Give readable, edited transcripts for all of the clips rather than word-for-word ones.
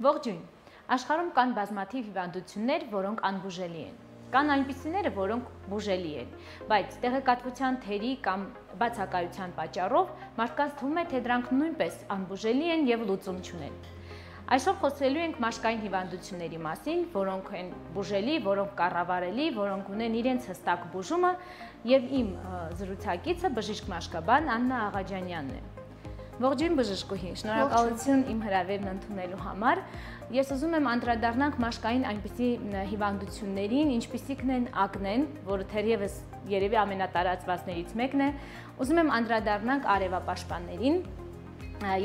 Ողջույն, աշխարհում կան բազմաթիվ հիվանդություններ, որոնք անբուժելի են։ Կան այնպիսիները, որոնք բուժելի են, բայց տեղեկատվության թերի կամ բացակայության պատճառով մարդկանց թվում է, թե դրանք նույնպես անբուժելի են եւ լուծում չունեն։ Այսօր խոսելու ենք մաշկային հիվանդությունների մասին, որոնք են բուժելի, որոնք կառավարելի, որոնք ունեն իրենց հստակ բուժումը, եւ իմ զրուցակիցը բժիշկ մաշկաբան Աննա Աղաջանյանն է։ Ողջույն բժշկուհի, շնորհակալություն իմ հրավերն ընդունելու համար։ Ես ուզում եմ անդրադառնանք մաշկային այնպիսի հիվանդություններին, ինչպիսիքն են ակնեն, որը թերևս երևի ամենատարածվածներից մեկն է։ Ուզում եմ անդրադառնանք արևապաշտպաններին,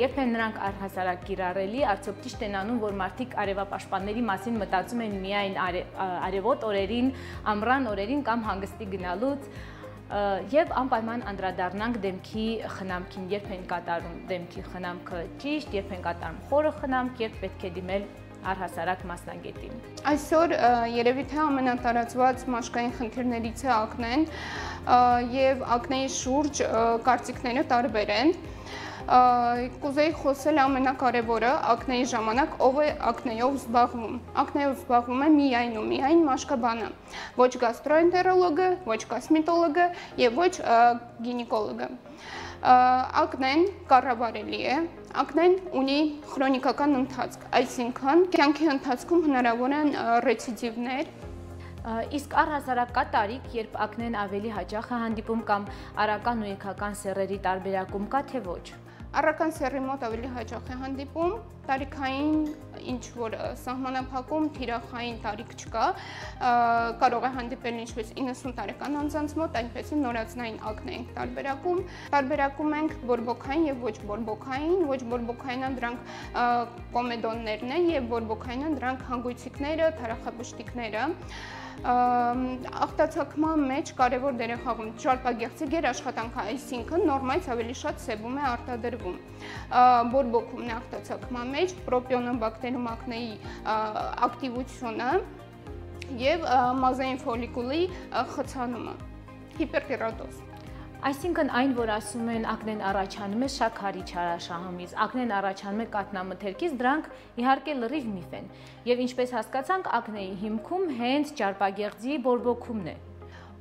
երբ են նրանք առհասարակ կիրառելի, արդյոք ճիշտ են անում, որ մարդիկ արևապաշտպանների մասին մտածում են միայն արևոտ օրերին, ամռան օրերին կամ հանգստի գնալուց, եւ անպայման անդրադառնանք դեմքի խնամքին, երբ են կատարում դեմքի խնամքը ճիշտ, երբ են կատարում խորը խնամք, երբ պետք է դիմել առհասարակ մասնագետին։ Այսօր երևի թե ամենատարածված մաշկային խնդիրներից է ակնեն եւ ակնեի շուրջ կարծիքները տարբեր են։ Կուզեի խոսել ամենակարևորը ակնեի ժամանակ ով է ակնեով զբաղվում։ Ակնեով զբաղվում է միայն ու միայն մաշկաբանը, ոչ գաստրոենտերոլոգը, ոչ կոսմետոլոգը եւ ոչ գինեկոլոգը։ Ակնեն կառավարելի է, ակնեն ունի քրոնիկական ընթացք, այսինքն կյանքի ընթացքում հնարավոր են ռեցիդիվներ։ Իսկ առհասարակ կա տարիք, երբ ակնեն ավելի հաճախ է հանդիպում կամ առական ու եգական սեռերի տարբերակում կա թե ոչ։ Առական սեռի մոտ ավելի հաճախ է հանդիպում, տարիքային ինչ որ սահմանափակում, թիրախային տարիք չկա, կարող է հանդիպել ինչպես 90 տարեկան անձանց մոտ, այնպես էլ նորածնային ակնե ենք տարբերակում ենք բորբոքային եւ ոչ բորբոքայինը դրանք կոմեդոններն են եւ բորբոքայինը դրանք հանգույցիկները, թարախաբշտիկները։ Ախտացակման մեջ կարևոր դեր է խաղում ճարպագեղձի գերաշխատանքը, այսինքն նորմայից ավելի շատ սեբում է արտադրվում։ Բորբոքումն է ախտացակման մեջ, պրոպիոնոբակտերիում ակնեի ակտիվությունը եւ մազային ֆոլիկուլի խցանումը, հիպերկերատոզ։ Այսինքն այն, որ ասում են ակնեն առաջանում է շաքարի չարաշահումից, ակնեն առաջանում է կաթնամթերքից, դրանք իհարկե լրիվ միֆ են։ Եվ ինչպես հասկացանք, ակնեի հիմքում հենց ճարպագեղձի բորբոքումն է։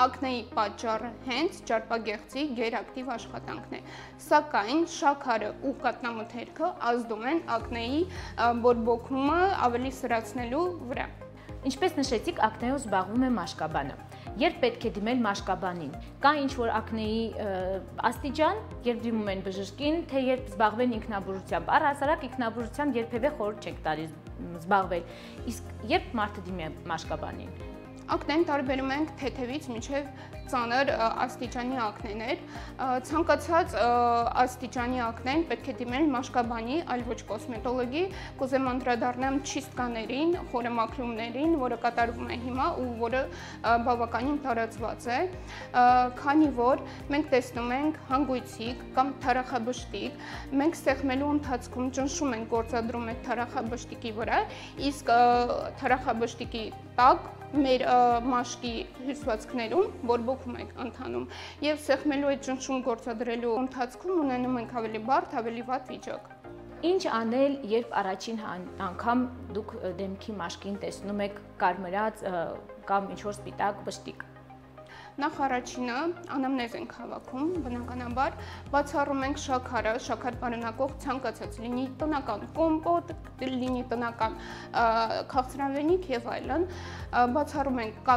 Ակնեի պատճառը հենց ճարպագեղձի գերակտիվ աշխատանքն է, սակայն շաքարը ու կաթնամթերքը ազդում են ակնեի բորբոքումը ավելի սրացնելու վրա։ Ինչպես նշեցիք, ակնեով զբաղվում է մաշկաբանը։ Երբ պետք է դիմել մաշկաբանին, կա ինչ-որ ակնեի աստիճան, երբ դիմում են բժշկին, թե երբ զբաղվեն ինքնաբուժությամբ, առհասարակ ինքնաբուժությամբ երբևէ խորհուրդ չեք տալիս զբաղվել, իսկ երբ մարդը դիմի է մաշկաբանին։ Ակնեն տարբերում ենք թեթևից մինչև ծանր աստիճանի ակնեներ, ցանկացած աստիճանի ակնեն պետք է դիմել մաշկաբանի, այլ ոչ կոսմետոլոգի, կուզեմ անդրադառնամ չիստկաներին, խորամաքրումներին, որը կատարվում է հիմա ու որը բավականին տարածված է, քանի որ մենք տեսնում ենք հանգույցիկ կամ թարախաբշտիկ, մենք սեղմելու ընթացքում ճնշում ենք գործադրում այդ թարախաբշտիկի վրա, իսկ թարախաբշտիկի տակ մեր մաշկի հյուսվածքներում բորբոքում է ընթանում եւ սեղմելու այդ ճնշում գործադրելու ընթացքում ունենում ենք ավելի բարդ, ավելի վատ վիճակ։ Ինչ անել, երբ առաջին անգամ դուք դեմքի մաշկին տեսնում եք կարմրած կամ ինչ-որ սպիտակ բշտիկ։ Նախ առաջինը անամնեզ ենք հավաքում, բնականաբար, բացառում ենք շաքարը, շաքար պարունակող ցանկացած լինի տնական կոմպոտ, լինի տնական քաղցրավենիք եւ այլն, բացառում ենք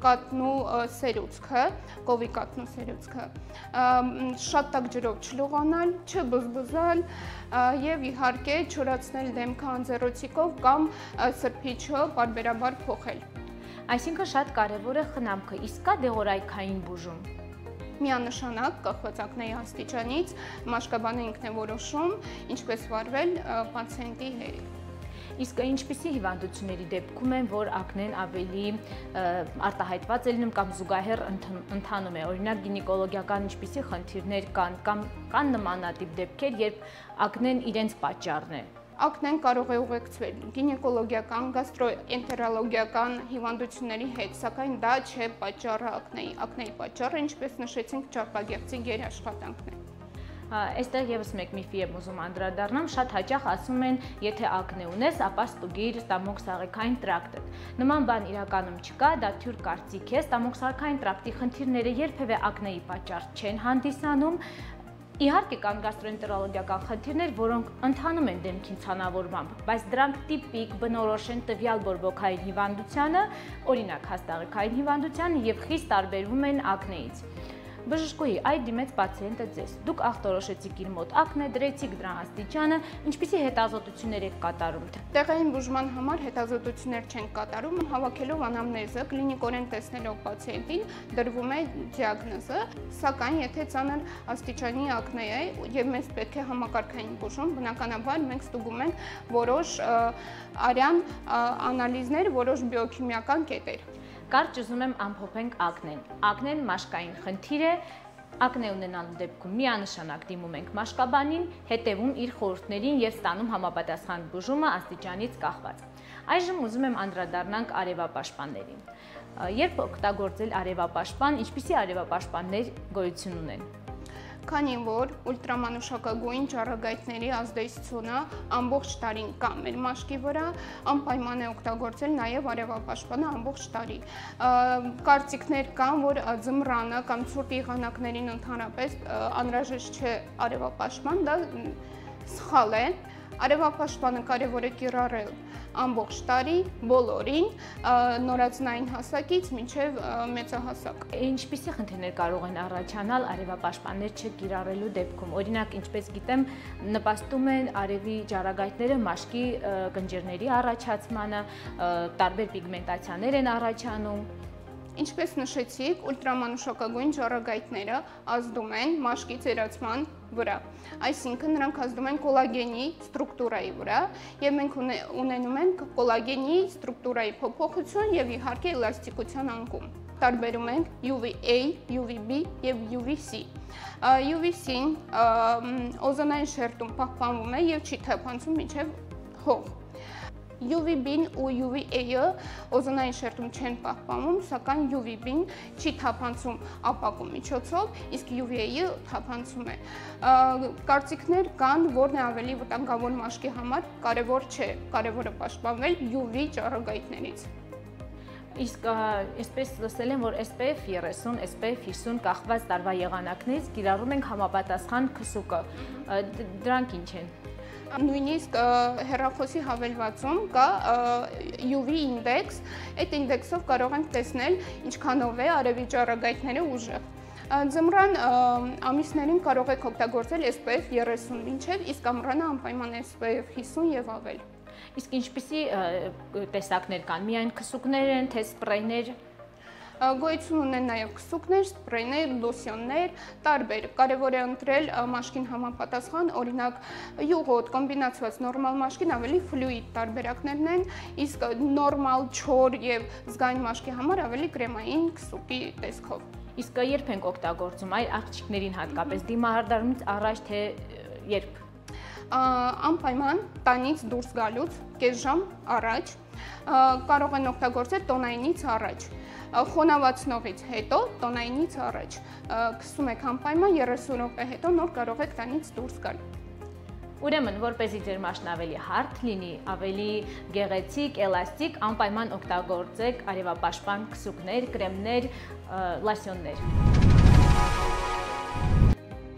կատնու սերուցքը, կովի կատնու սերուցքը, շատ տաք ջրով չլողանալ, չբզբզալ եւ իհարկե չորացնել դեմքը անձեռոցիկով կամ սրբիչը պարբերաբար փոխել։ Այսինքն շատ կարևոր է խնամքը, իսկ կա դեղորայքային բուժում։ Միանշանակ կախված ակնեի աստիճանից մաշկաբանը ինքն է որոշում ինչպես վարվել պացիենտի հետ։ Իսկ ինչպիսի հիվանդությունների դեպքում են, որ ակնեն ավելի արտահայտված է լինում կամ զուգահեռ ընթանում է, օրինակ գինեկոլոգիական ինչպիսի խնդիրներ կան նմանատիպ դեպքեր, երբ ակնեն իրենց պատճառն է։ Ակնեն կարող է ուղեկցվել գինեկոլոգիական, գաստրոենտերոլոգիական հիվանդությունների հետ, սակայն դա չէ պատճառը ակնեի։ Ակնեի պատճառը, ինչպես նշեցինք, ճարպագեղձի գերաշխատանքն է։ Այստեղ եւս մեկ միֆի եմ ուզում անդրադառնամ, շատ հաճախ ասում են, եթե ակնե ունես, ապա ստուգիր ստամոքսաղեքային տրակտը։ Նման բան իրականում չկա, դա թյուր կարծիք է, ստամոքսաղեքային տրակտի խնդիրները երբևէ ակնեի պատճառ չեն հանդիսանում։ Իհարկե կան գաստրոենտերոլոգիական խնդիրներ, որոնք ընթանում են դեմքի ցանավորմամբ, բայց դրանք տիպիկ բնորոշ են տվյալ բորբոքային հիվանդությանը, օրինակ հաստաղեքային հիվանդությանը եւ խիստ տարբերվում են ակնեից։ Բժշկուհի, այդ դիմեց պացիենտը ձեզ։ Դուք ախտորոշեցիք իր մոտ ակնե, դրեցիք դրա աստիճանը, ինչպիսի հետազոտություններ եք կատարում։ Տեղային բուժման համար հետազոտություններ չեն կատարում, հավաքելով անամնեզը, կլինիկորեն տեսնելով պացիենտին, դրվում է դիագնոզը, սակայն եթե ծանր աստիճանի ակնե է եւ մեզ պետք է համակարգային բուժում, բնականաբար մենք ստուգում ենք որոշ արյան անալիզներ, որոշ բիոքիմիական կետեր։ Կարճ ուզում եմ ամփոփենք ակնեն։ Ակնեն մաշկային խնդիր է, ակնե ունենալու դեպքում միանշանակ դիմում ենք մաշկաբանին, հետևում իր խորհուրդներին եւ ստանում համապատասխան բուժումը աստիճանից կախված։ Այժմ ուզում եմ անդրադառնանք արևապաշտպաններին։ Երբ օգտագործել արևապաշտպան, ինչպիսի արևապաշտպաններ գոյություն ունեն։ Քանի որ ուլտրամանուշակագույն ճառագայթների ազդեցությունը ամբողջ տարին կա մեր մաշկի վրա, անպայման է օգտագործել նաև արևապաշտպանը ամբողջ տարի։ Կարծիքներ կան, որ ձմռանը կամ ցուրտ եղանակներին ընդհանրապես անհրաժեշտ չէ արևապաշտպան, դա սխալ է։ Արևապաշտպանը կարևոր է կիրառել ամբողջ տարի, բոլորին, նորածնային հասակից մինչև մեծահասակ։ Ինչպիսի խնդիրներ կարող են առաջանալ արևապաշտպաններ չկիրառելու դեպքում։ Օրինակ, ինչպես գիտեմ, նպաստում են արևի ջարագայթները մաշկի կնճիռների առաջացմանը, տարբեր պիգմենտացիաներ են առաջանում։ Ինչպես նշեցիք, ուլտրամանուշակագույն ճառագայթները ազդում են մաշկի ծերացման վրա, այսինքն նրանք ազդում են կոլագենի ստրուկտուրայի վրա եւ մենք ունենում ենք կոլագենի ստրուկտուրայի փոփոխություն եւ իհարկե էլաստիկության անկում։ Տարբերում ենք UVA, UVB եւ UVC։ UVC-ն օզոնային շերտում պահպանվում է եւ չի թափանցում մինչեւ հող։ UVB-ն ու UVA-ը օզոնային շերտում չեն պահպանվում, սակայն UVB-ն չի թափանցում ապակու միջոցով, իսկ UVA-ը թափանցում է։ Կարծիքներ կան, որն է ավելի վտանգավոր մաշկի համար, կարևոր չէ, կարևորը պաշտպանվել UV ճառագայթներից։ Իսկ այսպես լսել եմ, որ SPF 30, SPF 50 կախված տարվա եղանակներից կիրառում ենք համապատասխան քսուկը։ Դրանք ինչ են։ Նույնիսկ հեռախոսի հավելվածում կա UV ինդեքս, այդ ինդեքսով կարող ենք տեսնել ինչքանով է արևի ճառագայթները ուժեղ։ Ձմռան ամիսներին կարող եք օգտագործել SPF 30 մինչև, իսկ ամռանը անպայման SPF 50 եւ ավել։ Իսկ ինչպիսի տեսակներ կան, միայն քսուկներ են, թե սպրեյներ։ Գոյություն ունեն նաև քսուկներ, սպրեյներ, լոսյոններ, տարբեր։ Կարևոր է ընտրել մաշկին համապատասխան, օրինակ յուղոտ կոմբինացված նորմալ մաշկին ավելի ֆլյուիդ տարբերակներն են, իսկ նորմալ չոր եւ զգային մաշկի համար ավելի կրեմային քսուկի տեսքով։ Իսկ երբ ենք օգտագործում այլ աղջիկներին հատկապես դիմահարդարումից առաջ թե երբ։ Անպայման տանից դուրս գալուց կես ժամ առաջ, կարող են օգտագործել տոնայինից առաջ, խոնավացնողից հետո տոնայինից առաջ, քսում եք անպայման 30 րոպե հետո նոր կարող եք տանից դուրս գալ։ Ուրեմն, որպեսզի ձեր մաշկն ավելի հարթ լինի, ավելի գեղեցիկ, էլաստիկ, անպայման օգտագործեք արևապաշտպան քսուկներ, կրեմներ, լոսյոններ։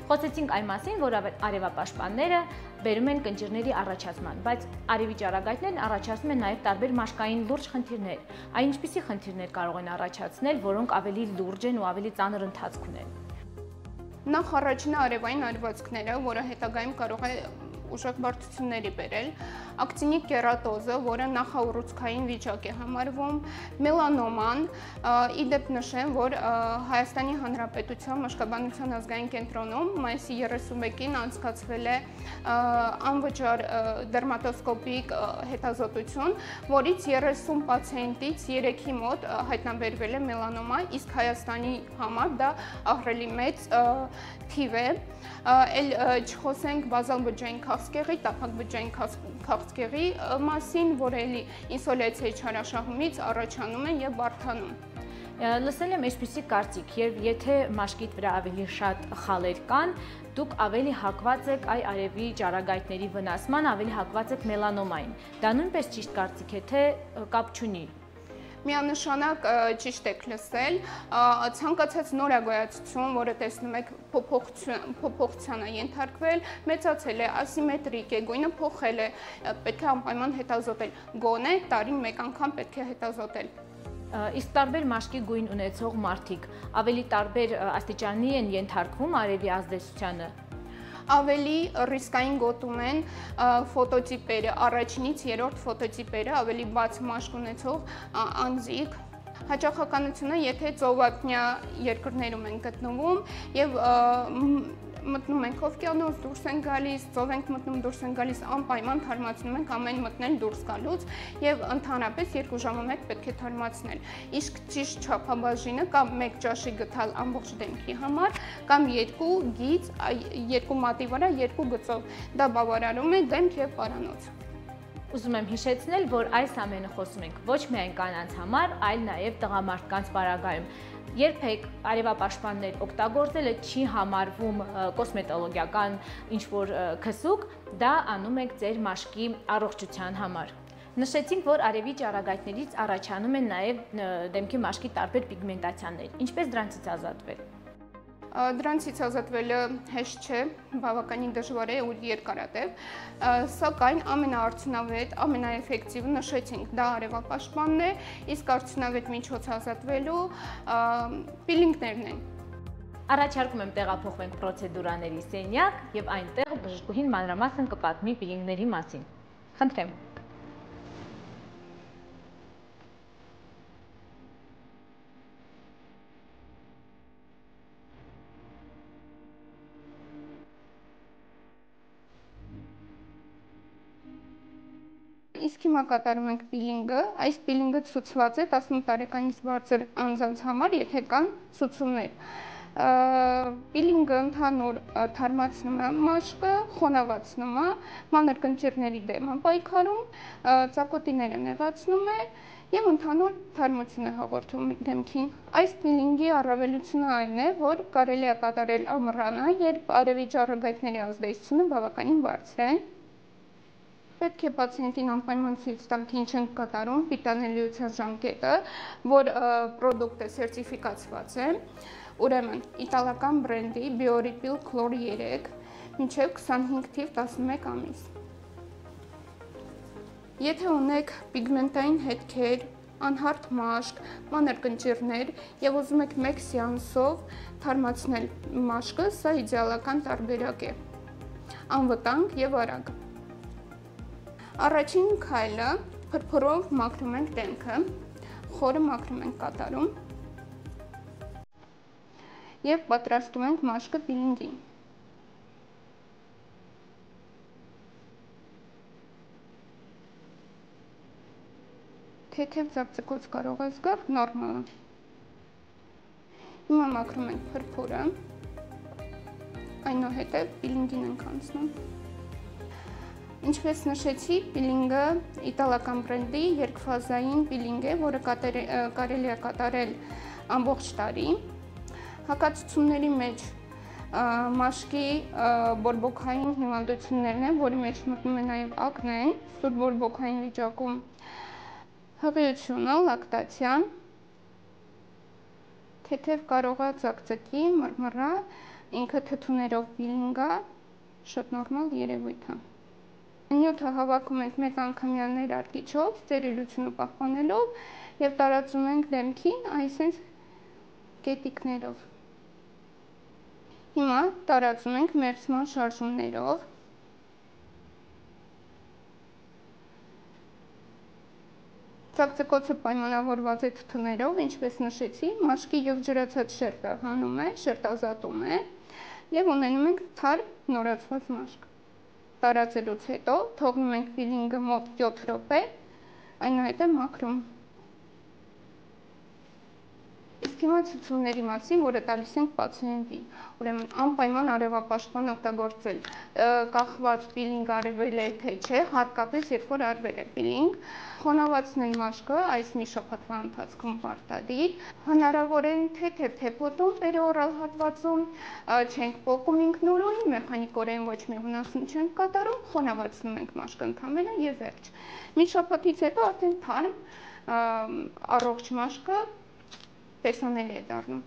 Խոսեցինք այն մասին, որ արևապաշտպանները բերում են կնճիռների առաջացման, բայց արևի ճառագայթներն առաջացնում են նաև տարբեր մաշկային լուրջ խնդիրներ։ Այն ինչպիսի խնդիրներ կարող են առաջացնել, որոնք ավելի լուրջ են ու ավելի ծանր ընթացք ունեն։ Նախ առաջինը արևային արվածքները, որը հետագայում կարող է ուժեղ բարդությունների բերել, ակտինիկ կերատոզը, որը նախաուռուցքային վիճակ է համարվում, մելանոման, իդեպ նշեմ, որ Հայաստանի Հանրապետության մաշկաբանության ազգային կենտրոնում մայիսի 31-ին անցկացվել է անվճար դերմատոսկոպիկ հետազոտություն, որից 30 պացիենտից 3-ի մոտ հայտնաբերվել է մելանոմա, իսկ Հայաստանի համար դա ահռելի մեծ թիվ է, էլ չխոսենք բազալ բջջային քաղցկեղի, տափակ բջջային քաղցկեղի մասին, որը էլի ինսոլյացիայի չարաշահումից առաջանում են եւ բարդանում։ Լսել եմ այսպիսի կարծիք, եւ եթե մաշկիդ վրա ավելի շատ խալեր կան, դուք ավելի հակված եք այ արևի ճառագայթների վնասման, ավելի հակված եք մելանոմային։ Դա նույնպես ճիշտ կարծիք է, թե կապ չունի։ Միանշանակ ճիշտ եք լսել, ցանկացած նորագոյացություն, որը տեսնում եք փոփոխության է ենթարկվել, մեծացել է, ասիմետրիկ է, գույնը փոխել է, պետք է անպայման հետազոտել, գոնե տարին մեկ անգամ պետք է հետազոտել։ Իսկ տարբեր մաշկի գույն ունեցող մարդիկ ավելի տարբեր աստիճանի են ենթարկվում արևի ազդեցությանը։ Ավելի ռիսկային գոտում են ֆոտոտիպերը, առաջինից երրորդ ֆոտոտիպերը, ավելի բաց մաշկ ունեցող անձիկ։ Հաճախականությունը, եթե ծովափնյա երկրներում են գտնվում եւ մտնում ենք օվկիանոս, դուրս են գալիս, ծով ենք մտնում, դուրս են գալիս, անպայման թարմացնում ենք ամեն մտնել դուրս գալուց եւ ընդհանրապես 2 ժամը մեկ պետք է թարմացնել։ Իսկ ճիշտ չափաբաժինը կամ 1 ճաշի գթալ ամբողջ դեմքի համար կամ 2 գիծ, 2 մատի վրա 2 գծով, դա բավարարում է դեմք եւ պարանոց։ Ուզում եմ հիշեցնել, որ այս ամենը խոսում ենք ոչ միայն կանանց համար, այլ նաեւ տղամարդկանց պարագայում։ Երբեք արևապաշտպաններ օգտագործելը չի համարվում կոսմետոլոգիական ինչ-որ քսուկ, դա անում եք ձեր մաշկի առողջության համար։ Նշեցինք, որ արևի ճառագայթներից առաջանում են նաև դեմքի մաշկի տարբեր պիգմենտացիաներ։ Ինչպես դրանցից ազատվել։ Դրանցից ազատվելը հեշտ չէ, բավականին դժվար է ու երկարատև, սակայն ամենաարդյունավետ, ամենաէֆեկտիվ նշեցինք, դա արևապաշտպանն է, իսկ արդյունավետ միջոց ազատվելու պիլինգներն են։ Առաջարկում եմ տեղափոխվենք պրոցեդուրաների սենյակ եւ այնտեղ բժշկուհին մանրամասն կպատմի պիլինգների մասին։ Խնդրեմ։ Իսկ հիմա կատարում ենք պիլինգը, այս պիլինգը ցուցված է 18 տարեկանից բարձր անձանց համար, եթե կան ցուցումներ։ Պիլինգը ընդհանուր թարմացնում է մաշկը, խոնավացնում է, մանր կնճիռների դեմ է պայքարում, ծակոտիները նեղացնում է եւ ընդհանուր թարմություն է հաղորդում դեմքին։ Այս պիլինգի առավելությունը այն է, որ կարելի է կատարել ամռանը, երբ արևի ճառագայթների ազդեցությունը բավականին բարձր է։ Պետք է պացիենտին անպայման ցույց տալ, թե ինչ են կատարում, պիտանելիության ժամկետը, որ պրոդուկտը սերտիֆիկացված է, ուրեմն իտալական բրենդի Biorepil Chlor 3 մինչև 25 թիվ 11 ամիս։ Եթե ունեք պիգմենտային հետքեր, անհարթ մաշկ, մանր կնճիռներ եւ ուզում եք 1 սեանսով թարմացնել մաշկը, սա իդեալական տարբերակ է, անվտանգ եւ արագ։ Առաջին քայլը փրփրով մաքրում ենք դեմքը, խորը մաքրում ենք կատարում եւ պատրաստում ենք մաշկը պիլինգին։ Թեթև ծակծկոց կարող է զգալ, նորմալ է։ Հիմա մաքրում ենք փրփուրը, այնուհետև պիլինգին ենք անցնում։ Ինչպես նշեցի, պիլինգը իտալական բրենդի երկֆազային պիլինգ է, որը կարելի է կատարել ամբողջ տարի։ Հակացությունների մեջ մաշկի բորբոքային հիվանդություններն են, որի մեջ մտնում է նաև ակնեն, սուր բորբոքային վիճակում հղիությունը, լակտացիան, թեթև կարող է ծակծկի, մռմռա, ինքը թթուներով պիլինգ է, շատ նորմալ երևույթ է։ Նյութը հավաքում ենք մեկ անգամյա ներարկիչով, ստերիլությունը պահպանելով եւ տարածում ենք դեմքին այսպես կետիկներով։ Հիմա տարածում ենք մերձման շարժումներով։ Ծակծկոցը պայմանավորված է թթուներով, ինչպես նշեցի, մաշկի եւ ջրացած շերտը հանում է, շերտազատում է եւ ունենում ենք թարմ նորացված մաշկ։ Տարածելուց հետո թողնում ենք պիլինգը մոտ 7 րոպե, այնուհետև մաքրում։ Իսկ հիմա ցուցումների մասին, որը տալիս ենք պացիենտին։ Ուրեմն անպայման արևապաշտպան օգտագործել, կախված պիլինգ արվել է թե չէ, հատկապես երբ որ արվել է պիլինգ, խոնավացնել մաշկը այս մի շաբաթվա ընթացքում պարտադիր, հնարավորին թեթև թեփոտում պերիօրալ հատվածում, չենք պոկում ինքնուրույն, մեխանիկորեն ոչ մի վնասում չենք կատարում, խոնավացնում ենք մաշկը ընդհանրապես եւ վերջ։ Մի շաբաթից հետո արդեն թարմ առողջ մաշկը տեսանելի է դառնում։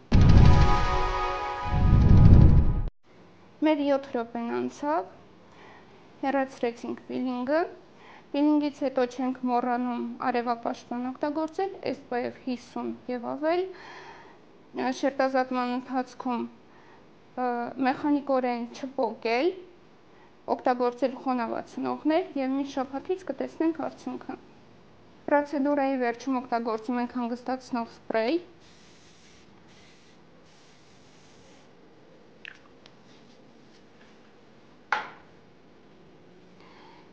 Մեր 7 րոպեն անցավ, հեռացրեցինք պիլինգը, պիլինգից հետո չենք մոռանում արևապաշտպան օգտագործել, SPF 50 եւ ավել, շերտազատման ընթացքում մեխանիկորեն չպոկել, օգտագործել խոնավացնողներ եւ մի շաբաթից կտեսնենք արդյունքը։ Պրոցեդուրայի վերջում օգտագործում ենք հանգստացնող սպրեյ։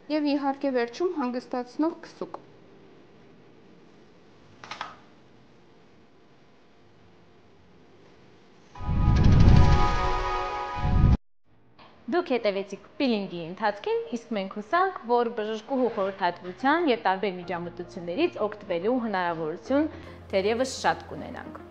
Եվ իհարկե վերջում հանգստացնող քսուկ։ Դուք հետևեցիք պիլինգի ընթացքին, իսկ մենք հուսանք, որ բժշկուհու խորհրդատվության եւ տարբեր միջամտություններից օգտվելու հնարավորություն թերևս շատ կունենանք։